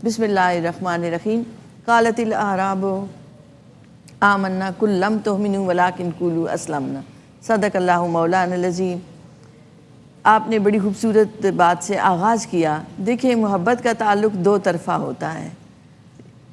بسم اللہ الرحمن الرحیم۔ قالت الاعراب آمنا قل لم تؤمنوا ولکن قولوا اسلمنا۔ صدق اللہ مولانا العظیم۔ آپ نے بڑی خوبصورت بات سے آغاز کیا۔ دیکھیں، محبت کا تعلق دو طرفہ ہوتا ہے۔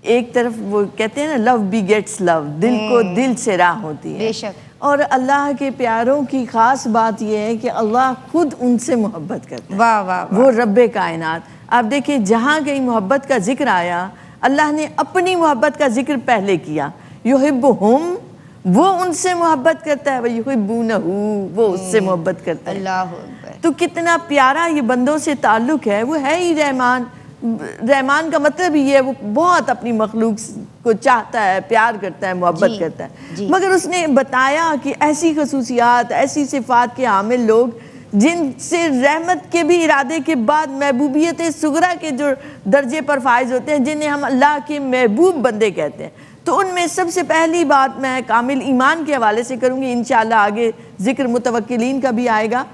ایک طرف وہ کہتے ہیں نا، لو بیگیٹس لو، دل کو دل سے راہ ہوتی ہے۔ بے شک۔ اور اللہ کے پیاروں کی خاص بات یہ ہے کہ اللہ خود ان سے محبت کرتا ہے۔ واہ واہ واہ۔ وہ رب کائنات۔ آپ دیکھیں، جہاں کہیں محبت کا ذکر آیا، اللہ نے اپنی محبت کا ذکر پہلے کیا۔ یحبہم، وہ ان سے محبت کرتا ہے، ویحبونہ، وہ اس سے محبت کرتا ہے۔ اللہ اکبر۔ تو کتنا پیارا یہ بندوں سے تعلق ہے۔ وہ ہے ہی رحمان۔ رحمان کا مطلب ہی ہے وہ بہت اپنی مخلوق کو چاہتا ہے، پیار کرتا ہے، محبت کرتا ہے۔ مگر اس نے بتایا کہ ایسی خصوصیات، ایسی صفات کے حامل لوگ جن سے رحمت کے بھی ارادے کے بعد محبوبیت صغریٰ کے جو درجے پر فائز ہوتے ہیں، جنہیں ہم اللہ کے محبوب بندے کہتے ہیں، تو ان میں سب سے پہلی بات میں کامل ایمان کے حوالے سے کروں گی۔ انشاءاللہ آگے ذکر متوکلین کا بھی آئے گا۔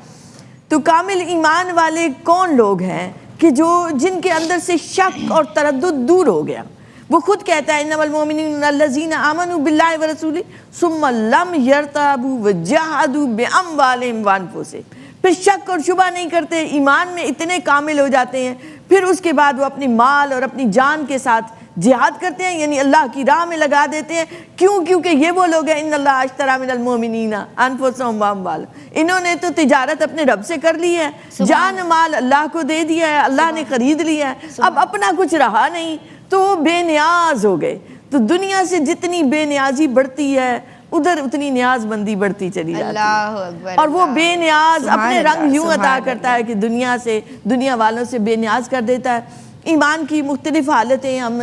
تو کامل ایمان والے کون لوگ ہیں کہ جن کے اندر سے شک اور تردد دور ہو گیا۔ وہ خود کہتا ہے انما المؤمنون الذین آمنوا باللہ ورسولہ ثم لم یرتابوا وجاہدوا باموالہم وانفسہم۔ پھر شک اور شبہ نہیں کرتے، ایمان میں اتنے کامل ہو جاتے ہیں، پھر اس کے بعد وہ اپنی مال اور اپنی جان کے ساتھ جہاد کرتے ہیں، یعنی اللہ کی راہ میں لگا دیتے ہیں۔ کیونکہ یہ وہ لوگ ہیں ان اللہ اشتری من المؤمنین انفسہم واموالہم۔ انہوں نے تو تجارت اپنے رب سے کر لی ہے، جان مال اللہ کو دے دیا ہے، اللہ نے خرید لیا ہے، اب اپنا کچھ رہا نہیں تو وہ بے نیاز ہو گئے۔ تو دنیا سے جتنی بے نیازی بڑھتی ہے، ادھر اتنی نیاز بندی بڑھتی چلی جاتی ہے۔ اور وہ بے نیاز اپنے رنگ یوں عطا کرتا ہے کہ دنیا والوں سے بے نیاز کر دیتا ہے۔ ایمان کی مختلف حالتیں ہم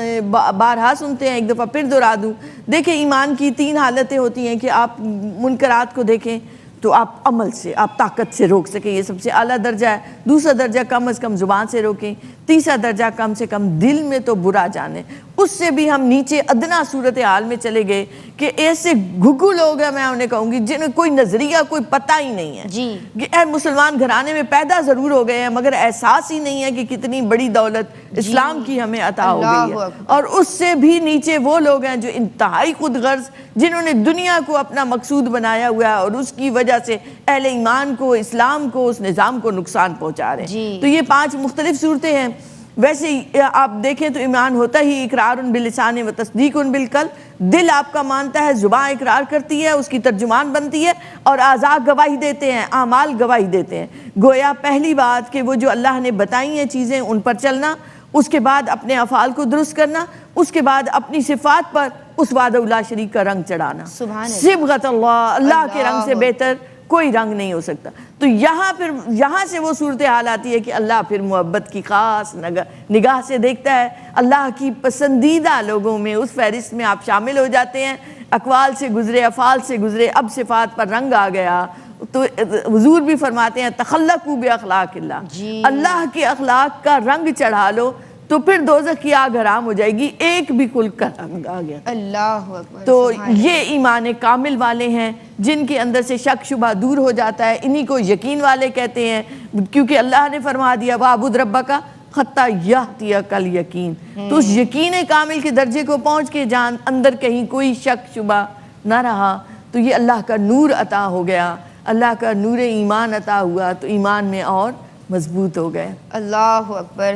بارہا سنتے ہیں، ایک دفعہ پھر دہرا دوں۔ دیکھیں، ایمان کی 3 حالتیں ہوتی ہیں کہ آپ منکرات کو دیکھیں تو آپ عمل سے، آپ طاقت سے روک سکیں، یہ سب سے اعلیٰ درجہ ہے۔ دوسرا درجہ کم از کم زبان سے روکیں۔ تیسرا درجہ کم سے کم دل میں تو برا جانیں۔ اس سے بھی ہم نیچے ادنا صورتحال میں چلے گئے کہ ایسے گھگو لوگ ہیں، میں انہیں کہوں گی، جنہیں کوئی نظریہ، کوئی پتہ ہی نہیں ہے کہ اے مسلمان گھرانے میں پیدا ضرور ہو گئے ہیں، مگر احساس ہی نہیں ہے کہ کتنی بڑی دولت اسلام کی ہمیں عطا ہو گئی ہے۔ اور اس سے بھی نیچے وہ لوگ ہیں جو انتہائی خود غرض، جنہوں نے دنیا کو اپنا مقصود بنایا ہوا ہے اور اس کی وجہ سے اہل ایمان کو، اسلام کو، اس نظام کو نقصان پہنچا رہے ہیں۔ تو یہ 5 مختلف صورتیں ہیں۔ ویسے آپ دیکھیں تو ایمان ہوتا ہی اقرار باللسان و تصدیق بالقلب۔ دل آپ کا مانتا ہے، زبان اقرار کرتی ہے، اس کی ترجمان بنتی ہے، اور اعضاء گواہی دیتے ہیں، اعمال گواہی دیتے ہیں۔ گویا پہلی بات کہ وہ جو اللہ نے بتائی ہیں چیزیں، ان پر چلنا، اس کے بعد اپنے افعال کو درست کرنا، اس کے بعد اپنی صفات پر اس وحدہ لا شریک کا رنگ چڑھانا۔ صبغۃ اللہ، اللہ کے رنگ سے بہتر کوئی رنگ نہیں ہو سکتا۔ تو یہاں سے وہ صورتحال آتی ہے کہ اللہ پھر محبت کی خاص نگاہ سے دیکھتا ہے۔ اللہ کی پسندیدہ لوگوں میں، اس فہرست میں آپ شامل ہو جاتے ہیں۔ اقوال سے گزرے، افعال سے گزرے، اب صفات پر رنگ آ گیا۔ تو حضور بھی فرماتے ہیں تخلقوا باخلاق اللہ، اللہ کے اخلاق کا رنگ چڑھا لو تو پھر دوزخ کی آگ حرام ہو جائے گی۔ ایک بھی خلق کا رنگ آ گیا۔ اللہ اکبر۔ تو یہ ایمان کامل والے ہیں جن کے اندر سے شک شبہ دور ہو جاتا ہے۔ انہی کو یقین والے کہتے ہیں، کیونکہ اللہ نے فرما دیا وَاعْبُدْ رَبَّكَ حَتَّىٰ يَأْتِيَكَ الْيَقِينُ۔ تو اس یقین کامل کے درجے کو پہنچ کے جان اندر کہیں کوئی شک شبہ نہ رہا تو یہ اللہ کا نور عطا ہو گیا، اللہ کا نور ایمان عطا ہوا، تو ایمان میں اور مضبوط ہو گئے۔ اللہ اکبر۔